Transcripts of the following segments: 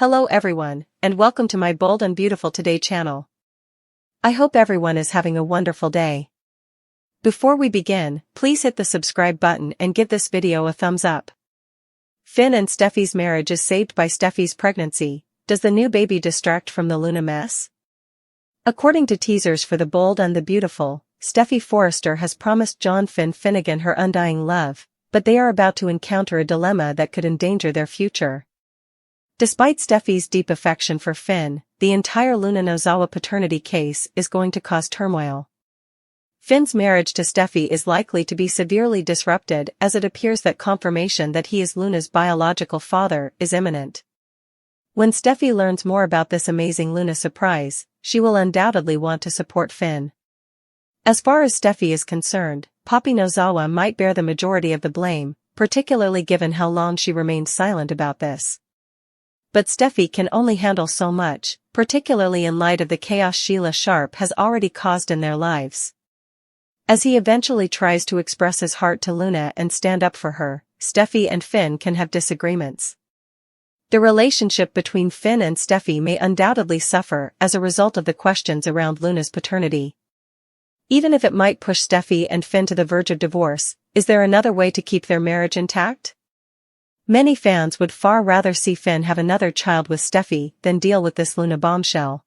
Hello everyone, and welcome to my Bold and Beautiful Today channel. I hope everyone is having a wonderful day. Before we begin, please hit the subscribe button and give this video a thumbs up. Finn and Steffy's marriage is saved by Steffy's pregnancy. Does the new baby distract from the Luna mess? According to teasers for The Bold and the Beautiful, Steffy Forrester has promised John Finnegan her undying love, but they are about to encounter a dilemma that could endanger their future. Despite Steffy's deep affection for Finn, the entire Luna Nozawa paternity case is going to cause turmoil. Finn's marriage to Steffy is likely to be severely disrupted as it appears that confirmation that he is Luna's biological father is imminent. When Steffy learns more about this amazing Luna surprise, she will undoubtedly want to support Finn. As far as Steffy is concerned, Poppy Nozawa might bear the majority of the blame, particularly given how long she remained silent about this. But Steffy can only handle so much, particularly in light of the chaos Sheila Sharp has already caused in their lives. As he eventually tries to express his heart to Luna and stand up for her, Steffy and Finn can have disagreements. The relationship between Finn and Steffy may undoubtedly suffer as a result of the questions around Luna's paternity. Even if it might push Steffy and Finn to the verge of divorce, is there another way to keep their marriage intact? Many fans would far rather see Finn have another child with Steffy than deal with this Luna bombshell.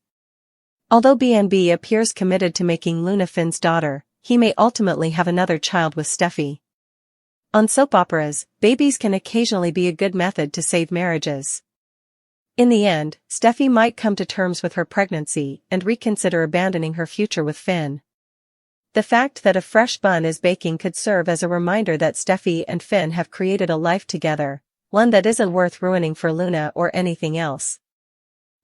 Although BNB appears committed to making Luna Finn's daughter, he may ultimately have another child with Steffy. On soap operas, babies can occasionally be a good method to save marriages. In the end, Steffy might come to terms with her pregnancy and reconsider abandoning her future with Finn. The fact that a fresh bun is baking could serve as a reminder that Steffy and Finn have created a life together, one that isn't worth ruining for Luna or anything else.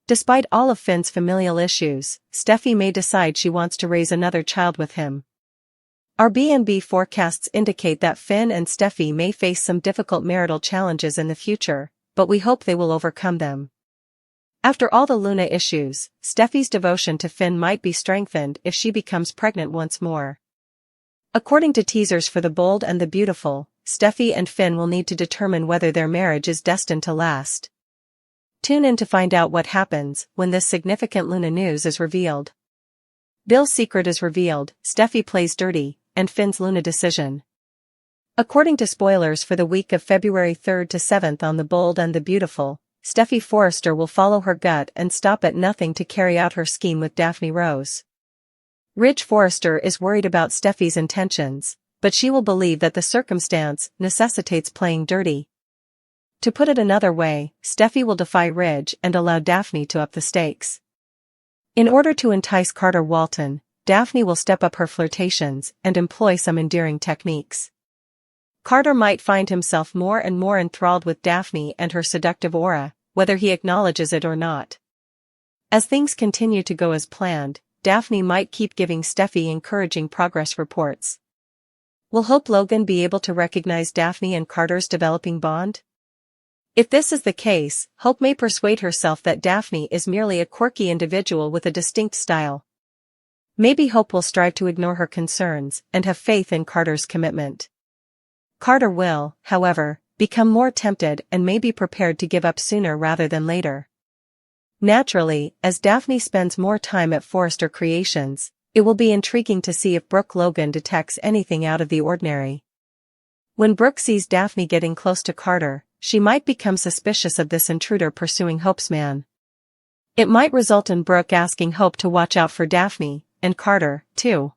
Despite all of Finn's familial issues, Steffy may decide she wants to raise another child with him. Our BNB forecasts indicate that Finn and Steffy may face some difficult marital challenges in the future, but we hope they will overcome them. After all the Luna issues, Steffy's devotion to Finn might be strengthened if she becomes pregnant once more. According to teasers for The Bold and the Beautiful, Steffy and Finn will need to determine whether their marriage is destined to last. Tune in to find out what happens when this significant Luna news is revealed. Bill's secret is revealed, Steffy plays dirty, and Finn's Luna decision. According to spoilers for the week of February 3rd to 7th on The Bold and the Beautiful, Steffy Forrester will follow her gut and stop at nothing to carry out her scheme with Daphne Rose. Ridge Forrester is worried about Steffy's intentions, but she will believe that the circumstance necessitates playing dirty. To put it another way, Steffy will defy Ridge and allow Daphne to up the stakes. In order to entice Carter Walton, Daphne will step up her flirtations and employ some endearing techniques. Carter might find himself more and more enthralled with Daphne and her seductive aura, whether he acknowledges it or not. As things continue to go as planned, Daphne might keep giving Steffy encouraging progress reports. Will Hope Logan be able to recognize Daphne and Carter's developing bond? If this is the case, Hope may persuade herself that Daphne is merely a quirky individual with a distinct style. Maybe Hope will strive to ignore her concerns and have faith in Carter's commitment. Carter will, however, become more tempted and may be prepared to give up sooner rather than later. Naturally, as Daphne spends more time at Forrester Creations, it will be intriguing to see if Brooke Logan detects anything out of the ordinary. When Brooke sees Daphne getting close to Carter, she might become suspicious of this intruder pursuing Hope's man. It might result in Brooke asking Hope to watch out for Daphne, and Carter, too.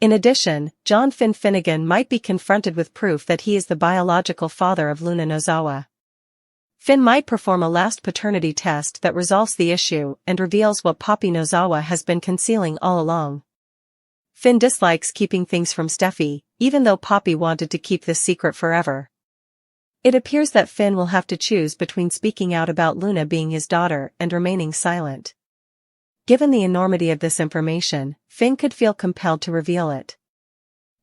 In addition, John Finnegan might be confronted with proof that he is the biological father of Luna Nozawa. Finn might perform a last paternity test that resolves the issue and reveals what Poppy Nozawa has been concealing all along. Finn dislikes keeping things from Steffy, even though Poppy wanted to keep this secret forever. It appears that Finn will have to choose between speaking out about Luna being his daughter and remaining silent. Given the enormity of this information, Finn could feel compelled to reveal it.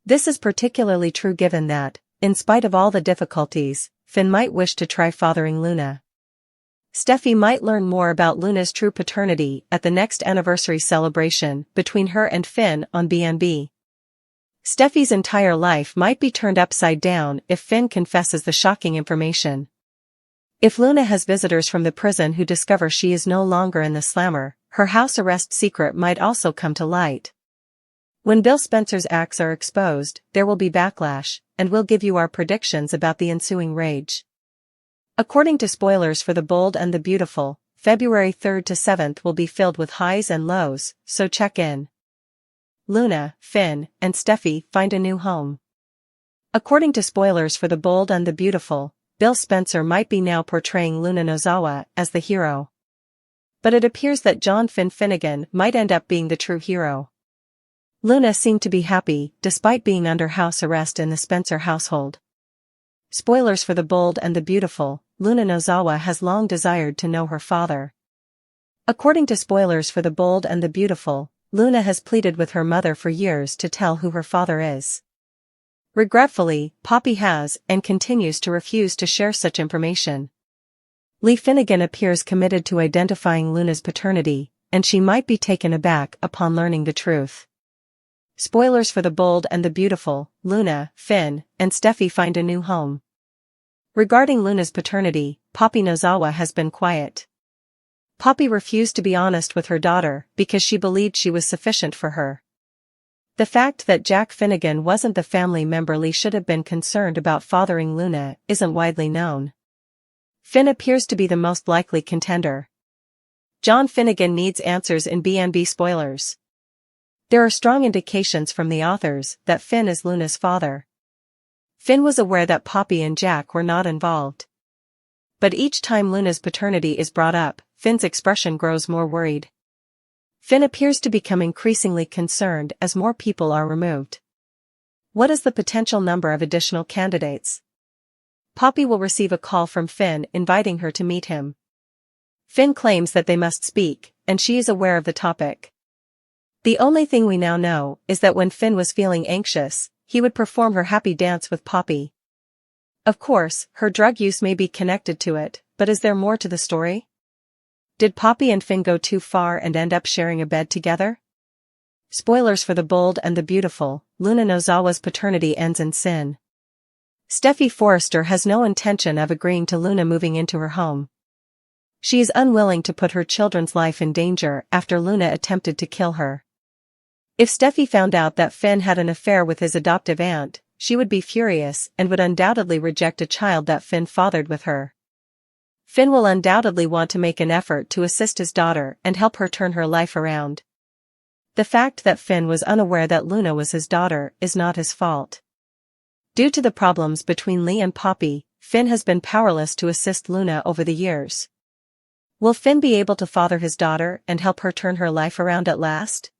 This is particularly true given that, in spite of all the difficulties, Finn might wish to try fathering Luna. Steffy might learn more about Luna's true paternity at the next anniversary celebration between her and Finn on BNB. Steffy's entire life might be turned upside down if Finn confesses the shocking information. If Luna has visitors from the prison who discover she is no longer in the slammer, her house arrest secret might also come to light. When Bill Spencer's acts are exposed, there will be backlash, and we'll give you our predictions about the ensuing rage. According to spoilers for The Bold and the Beautiful, February 3rd to 7th will be filled with highs and lows, so check in. Luna, Finn, and Steffy find a new home. According to spoilers for The Bold and the Beautiful, Bill Spencer might be now portraying Luna Nozawa as the hero. But it appears that John Finnegan might end up being the true hero. Luna seemed to be happy, despite being under house arrest in the Spencer household. Spoilers for The Bold and the Beautiful, Luna Nozawa has long desired to know her father. According to spoilers for The Bold and the Beautiful, Luna has pleaded with her mother for years to tell who her father is. Regretfully, Poppy has and continues to refuse to share such information. Lee Finnegan appears committed to identifying Luna's paternity, and she might be taken aback upon learning the truth. Spoilers for The Bold and the Beautiful, Luna, Finn, and Steffy find a new home. Regarding Luna's paternity, Poppy Nozawa has been quiet. Poppy refused to be honest with her daughter because she believed she was sufficient for her. The fact that Jack Finnegan wasn't the family member Lee should have been concerned about fathering Luna isn't widely known. Finn appears to be the most likely contender. John Finnegan needs answers in B&B spoilers. There are strong indications from the authors that Finn is Luna's father. Finn was aware that Poppy and Jack were not involved. But each time Luna's paternity is brought up, Finn's expression grows more worried. Finn appears to become increasingly concerned as more people are removed. What is the potential number of additional candidates? Poppy will receive a call from Finn inviting her to meet him. Finn claims that they must speak, and she is aware of the topic. The only thing we now know is that when Finn was feeling anxious, he would perform her happy dance with Poppy. Of course, her drug use may be connected to it, but is there more to the story? Did Poppy and Finn go too far and end up sharing a bed together? Spoilers for The Bold and the Beautiful, Luna Nozawa's paternity ends in sin. Steffy Forrester has no intention of agreeing to Luna moving into her home. She is unwilling to put her children's life in danger after Luna attempted to kill her. If Steffy found out that Finn had an affair with his adoptive aunt, she would be furious and would undoubtedly reject a child that Finn fathered with her. Finn will undoubtedly want to make an effort to assist his daughter and help her turn her life around. The fact that Finn was unaware that Luna was his daughter is not his fault. Due to the problems between Lee and Poppy, Finn has been powerless to assist Luna over the years. Will Finn be able to father his daughter and help her turn her life around at last?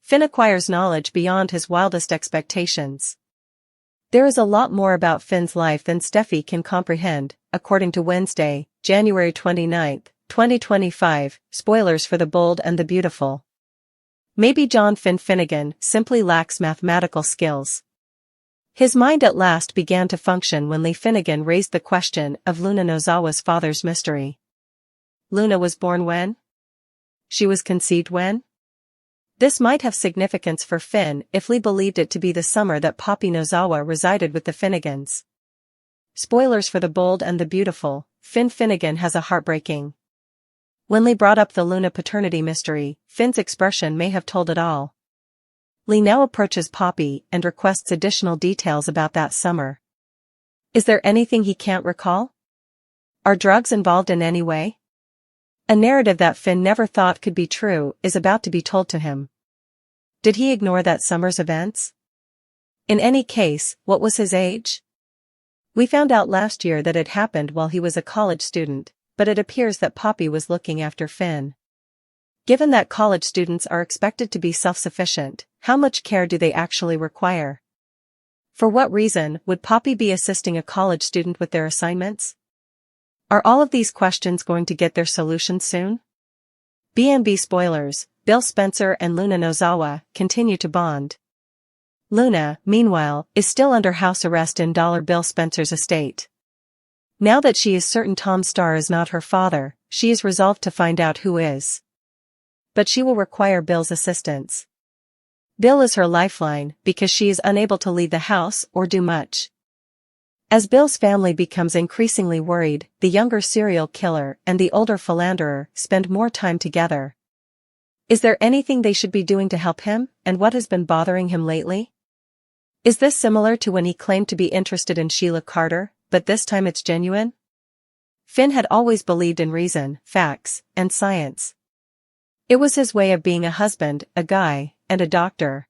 Finn acquires knowledge beyond his wildest expectations. There is a lot more about Finn's life than Steffy can comprehend, according to Wednesday, January 29, 2025, spoilers for The Bold and the Beautiful. Maybe John Finnegan simply lacks mathematical skills. His mind at last began to function when Lee Finnegan raised the question of Luna Nozawa's father's mystery. Luna was born when? She was conceived when? This might have significance for Finn if Lee believed it to be the summer that Poppy Nozawa resided with the Finnegans. Spoilers for The Bold and the Beautiful, Finn Finnegan has a heartbreaking. When Lee brought up the Luna paternity mystery, Finn's expression may have told it all. Lee now approaches Poppy and requests additional details about that summer. Is there anything he can't recall? Are drugs involved in any way? A narrative that Finn never thought could be true is about to be told to him. Did he ignore that summer's events? In any case, what was his age? We found out last year that it happened while he was a college student, but it appears that Poppy was looking after Finn. Given that college students are expected to be self-sufficient, how much care do they actually require? For what reason would Poppy be assisting a college student with their assignments? Are all of these questions going to get their solutions soon? B&B spoilers, Bill Spencer and Luna Nozawa continue to bond. Luna, meanwhile, is still under house arrest in Bill Spencer's estate. Now that she is certain Tom Starr is not her father, she is resolved to find out who is. But she will require Bill's assistance. Bill is her lifeline because she is unable to leave the house or do much. As Bill's family becomes increasingly worried, the younger serial killer and the older philanderer spend more time together. Is there anything they should be doing to help him, and what has been bothering him lately? Is this similar to when he claimed to be interested in Sheila Carter, but this time it's genuine? Finn had always believed in reason, facts, and science. It was his way of being a husband, a guy, and a doctor.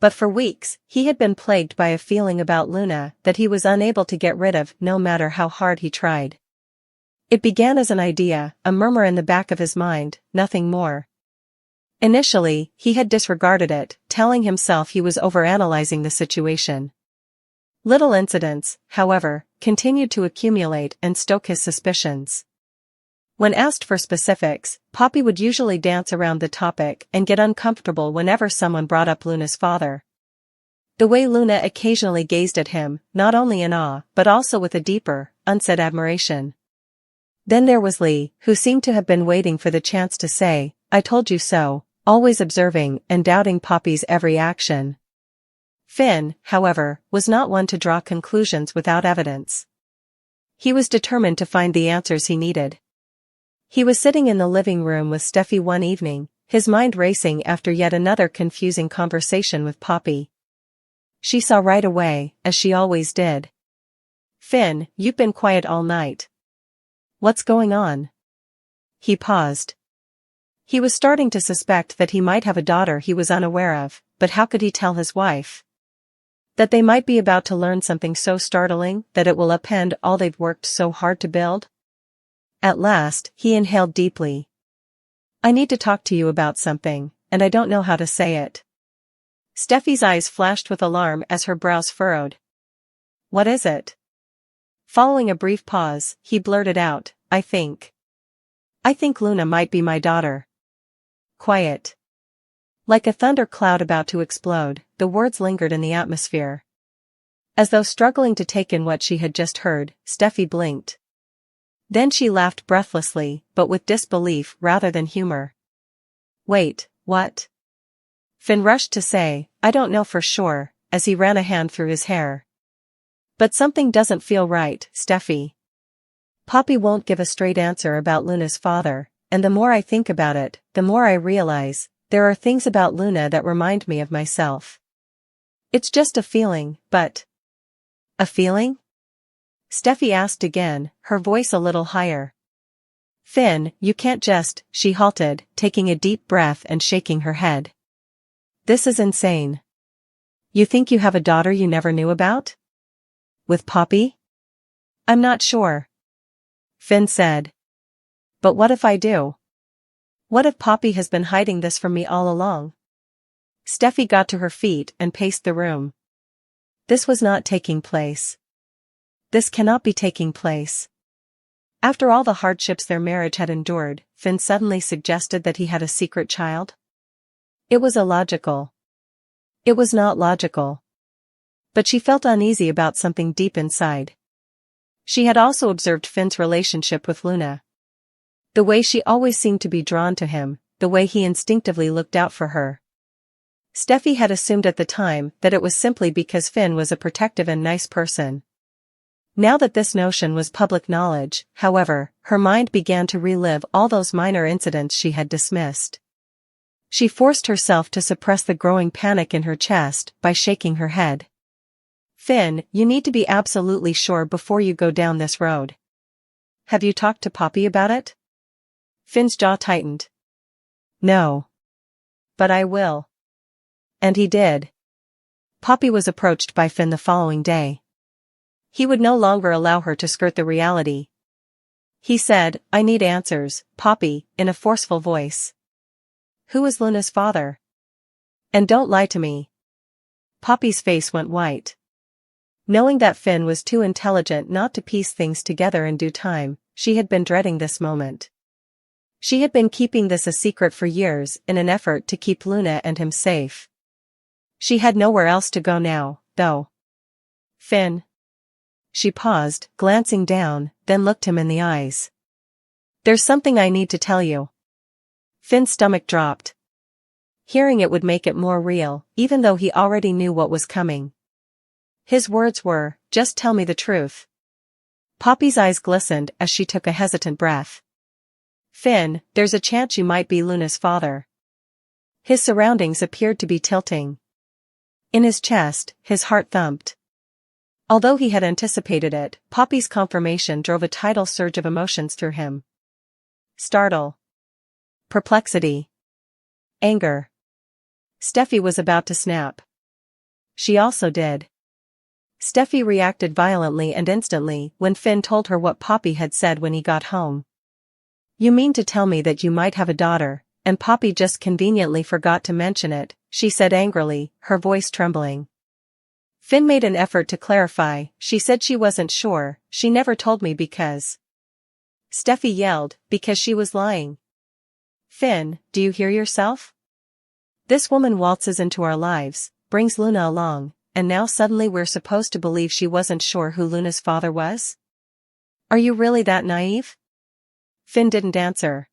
But for weeks, he had been plagued by a feeling about Luna that he was unable to get rid of no matter how hard he tried. It began as an idea, a murmur in the back of his mind, nothing more. Initially, he had disregarded it, telling himself he was overanalyzing the situation. Little incidents, however, continued to accumulate and stoke his suspicions. When asked for specifics, Poppy would usually dance around the topic and get uncomfortable whenever someone brought up Luna's father. The way Luna occasionally gazed at him, not only in awe but also with a deeper, unsaid admiration. Then there was Lee, who seemed to have been waiting for the chance to say, "I told you so," always observing and doubting Poppy's every action. Finn, however, was not one to draw conclusions without evidence. He was determined to find the answers he needed. He was sitting in the living room with Steffy one evening, his mind racing after yet another confusing conversation with Poppy. She saw right away, as she always did. "Finn, you've been quiet all night. What's going on?" He paused. He was starting to suspect that he might have a daughter he was unaware of, but how could he tell his wife? That they might be about to learn something so startling that it will upend all they've worked so hard to build? At last, he inhaled deeply. "I need to talk to you about something, and I don't know how to say it." Steffy's eyes flashed with alarm as her brows furrowed. "What is it?" Following a brief pause, he blurted out, I think Luna might be my daughter." Quiet. Like a thunder cloud about to explode, the words lingered in the atmosphere. As though struggling to take in what she had just heard, Steffy blinked. Then she laughed breathlessly, but with disbelief rather than humor. "Wait, what?" Finn rushed to say, "I don't know for sure," as he ran a hand through his hair. "But something doesn't feel right, Steffy. Poppy won't give a straight answer about Luna's father, and the more I think about it, the more I realize, there are things about Luna that remind me of myself. It's just a feeling, but..." "A feeling?" Steffy asked again, her voice a little higher. "Finn, you can't just..." She halted, taking a deep breath and shaking her head. "This is insane. You think you have a daughter you never knew about? With Poppy?" "I'm not sure," Finn said. "But what if I do? What if Poppy has been hiding this from me all along?" Steffy got to her feet and paced the room. This was not taking place. This cannot be taking place. After all the hardships their marriage had endured, Finn suddenly suggested that he had a secret child? It was illogical. It was not logical. But she felt uneasy about something deep inside. She had also observed Finn's relationship with Luna. The way she always seemed to be drawn to him, the way he instinctively looked out for her. Steffy had assumed at the time that it was simply because Finn was a protective and nice person. Now that this notion was public knowledge, however, her mind began to relive all those minor incidents she had dismissed. She forced herself to suppress the growing panic in her chest by shaking her head. "Finn, you need to be absolutely sure before you go down this road. Have you talked to Poppy about it?" Finn's jaw tightened. "No. But I will." And he did. Poppy was approached by Finn the following day. He would no longer allow her to skirt the reality. He said, "I need answers, Poppy," in a forceful voice. "Who is Luna's father? And don't lie to me." Poppy's face went white. Knowing that Finn was too intelligent not to piece things together in due time, she had been dreading this moment. She had been keeping this a secret for years in an effort to keep Luna and him safe. She had nowhere else to go now, though. "Finn." She paused, glancing down, then looked him in the eyes. "There's something I need to tell you." Finn's stomach dropped. Hearing it would make it more real, even though he already knew what was coming. His words were, just tell me the truth. Poppy's eyes glistened as she took a hesitant breath. Finn, there's a chance you might be Luna's father. His surroundings appeared to be tilting. In his chest, his heart thumped. Although he had anticipated it, Poppy's confirmation drove a tidal surge of emotions through him. Startle. Perplexity. Anger. Steffy was about to snap. She also did. Steffy reacted violently and instantly when Finn told her what Poppy had said when he got home. You mean to tell me that you might have a daughter, and Poppy just conveniently forgot to mention it, she said angrily, her voice trembling. Finn made an effort to clarify, she said she wasn't sure, she never told me because. Steffy yelled, because she was lying. Finn, do you hear yourself? This woman waltzes into our lives, brings Luna along, and now suddenly we're supposed to believe she wasn't sure who Luna's father was? Are you really that naive? Finn didn't answer.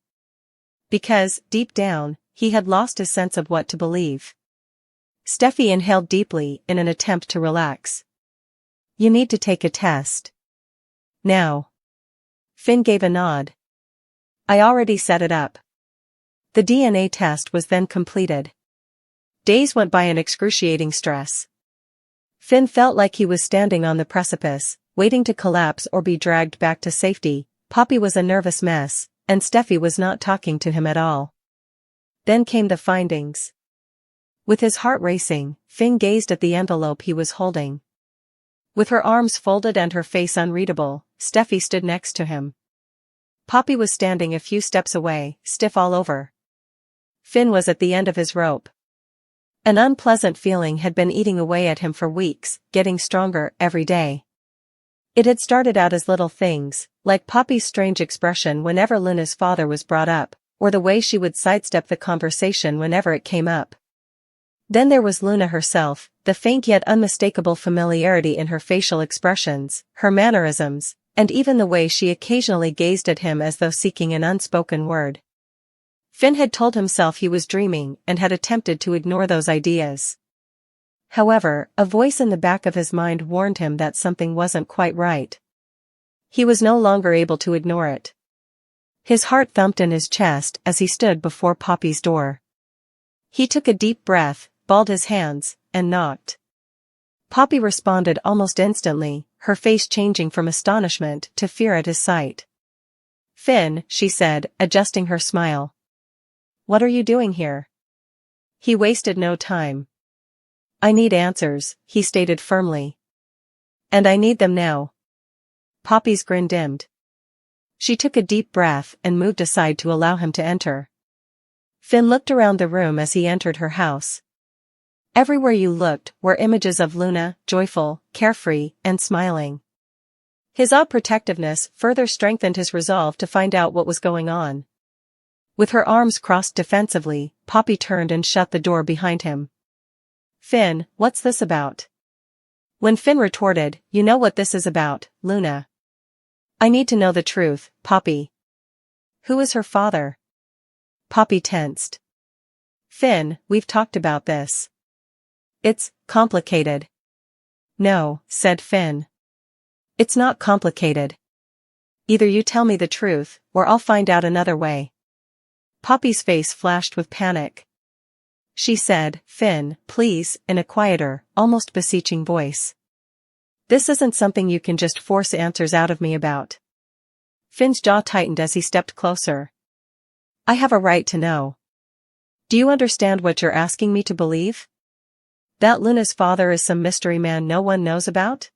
Because, deep down, he had lost his sense of what to believe. Steffy inhaled deeply in an attempt to relax. You need to take a test. Now. Finn gave a nod. I already set it up. The DNA test was then completed. Days went by in excruciating stress. Finn felt like he was standing on the precipice, waiting to collapse or be dragged back to safety. Poppy was a nervous mess, and Steffy was not talking to him at all. Then came the findings. With his heart racing, Finn gazed at the envelope he was holding. With her arms folded and her face unreadable, Steffy stood next to him. Poppy was standing a few steps away, stiff all over. Finn was at the end of his rope. An unpleasant feeling had been eating away at him for weeks, getting stronger every day. It had started out as little things, like Poppy's strange expression whenever Luna's father was brought up, or the way she would sidestep the conversation whenever it came up. Then there was Luna herself, the faint yet unmistakable familiarity in her facial expressions, her mannerisms, and even the way she occasionally gazed at him as though seeking an unspoken word. Finn had told himself he was dreaming and had attempted to ignore those ideas. However, a voice in the back of his mind warned him that something wasn't quite right. He was no longer able to ignore it. His heart thumped in his chest as he stood before Poppy's door. He took a deep breath, balled his hands, and knocked. Poppy responded almost instantly, her face changing from astonishment to fear at his sight. Finn, she said, adjusting her smile. What are you doing here? He wasted no time. I need answers, he stated firmly. And I need them now. Poppy's grin dimmed. She took a deep breath and moved aside to allow him to enter. Finn looked around the room as he entered her house. Everywhere you looked were images of Luna, joyful, carefree, and smiling. His odd protectiveness further strengthened his resolve to find out what was going on. With her arms crossed defensively, Poppy turned and shut the door behind him. Finn, what's this about? When Finn retorted, you know what this is about, Luna. I need to know the truth, Poppy. Who is her father? Poppy tensed. Finn, we've talked about this. It's complicated. No, said Finn. It's not complicated. Either you tell me the truth, or I'll find out another way. Poppy's face flashed with panic. She said, Finn, please, in a quieter, almost beseeching voice. This isn't something you can just force answers out of me about. Finn's jaw tightened as he stepped closer. I have a right to know. Do you understand what you're asking me to believe? That Luna's father is some mystery man no one knows about?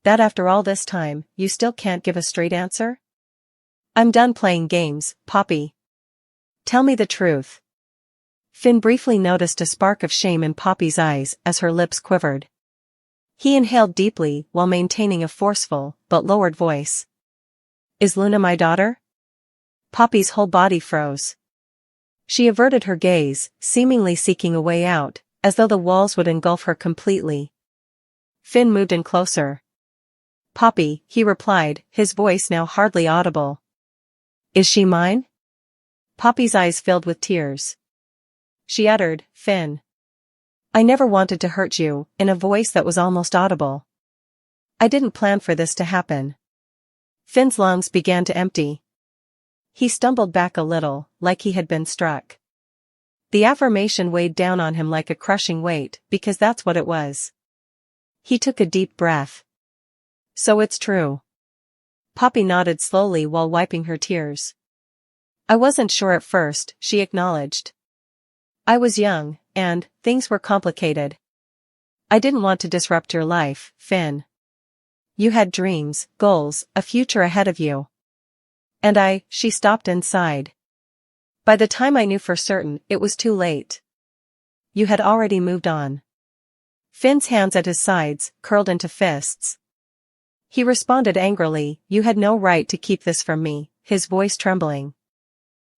That after all this time, you still can't give a straight answer? I'm done playing games, Poppy. Tell me the truth. Finn briefly noticed a spark of shame in Poppy's eyes as her lips quivered. He inhaled deeply while maintaining a forceful, but lowered voice. Is Luna my daughter? Poppy's whole body froze. She averted her gaze, seemingly seeking a way out, as though the walls would engulf her completely. Finn moved in closer. Poppy, he replied, his voice now hardly audible. Is she mine? Poppy's eyes filled with tears. She uttered, Finn. I never wanted to hurt you, in a voice that was almost audible. I didn't plan for this to happen. Finn's lungs began to empty. He stumbled back a little, like he had been struck. The affirmation weighed down on him like a crushing weight, because that's what it was. He took a deep breath. So it's true. Poppy nodded slowly while wiping her tears. I wasn't sure at first, she acknowledged. I was young, and things were complicated. I didn't want to disrupt your life, Finn. You had dreams, goals, a future ahead of you. And she stopped and sighed. By the time I knew for certain, it was too late. You had already moved on. Finn's hands at his sides curled into fists. He responded angrily, you had no right to keep this from me, his voice trembling.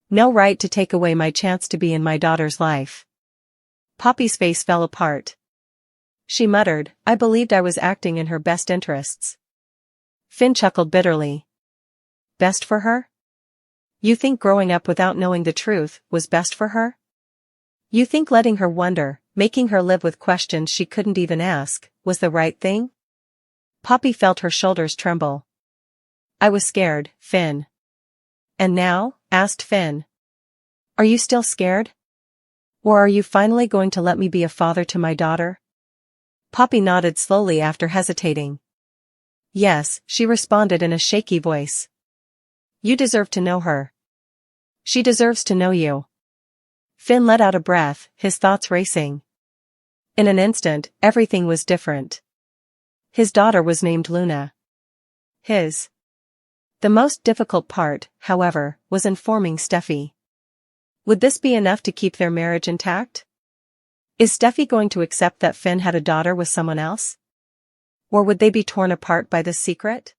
No right to take away my chance to be in my daughter's life. Poppy's face fell apart. She muttered, I believed I was acting in her best interests. Finn chuckled bitterly. Best for her? You think growing up without knowing the truth was best for her? You think letting her wonder, making her live with questions she couldn't even ask, was the right thing? Poppy felt her shoulders tremble. I was scared, Finn. And now? Asked Finn. Are you still scared? Or are you finally going to let me be a father to my daughter? Poppy nodded slowly after hesitating. Yes, she responded in a shaky voice. You deserve to know her. She deserves to know you. Finn let out a breath, his thoughts racing. In an instant, everything was different. His daughter was named Luna. The most difficult part, however, was informing Steffy. Would this be enough to keep their marriage intact? Is Steffy going to accept that Finn had a daughter with someone else? Or would they be torn apart by this secret?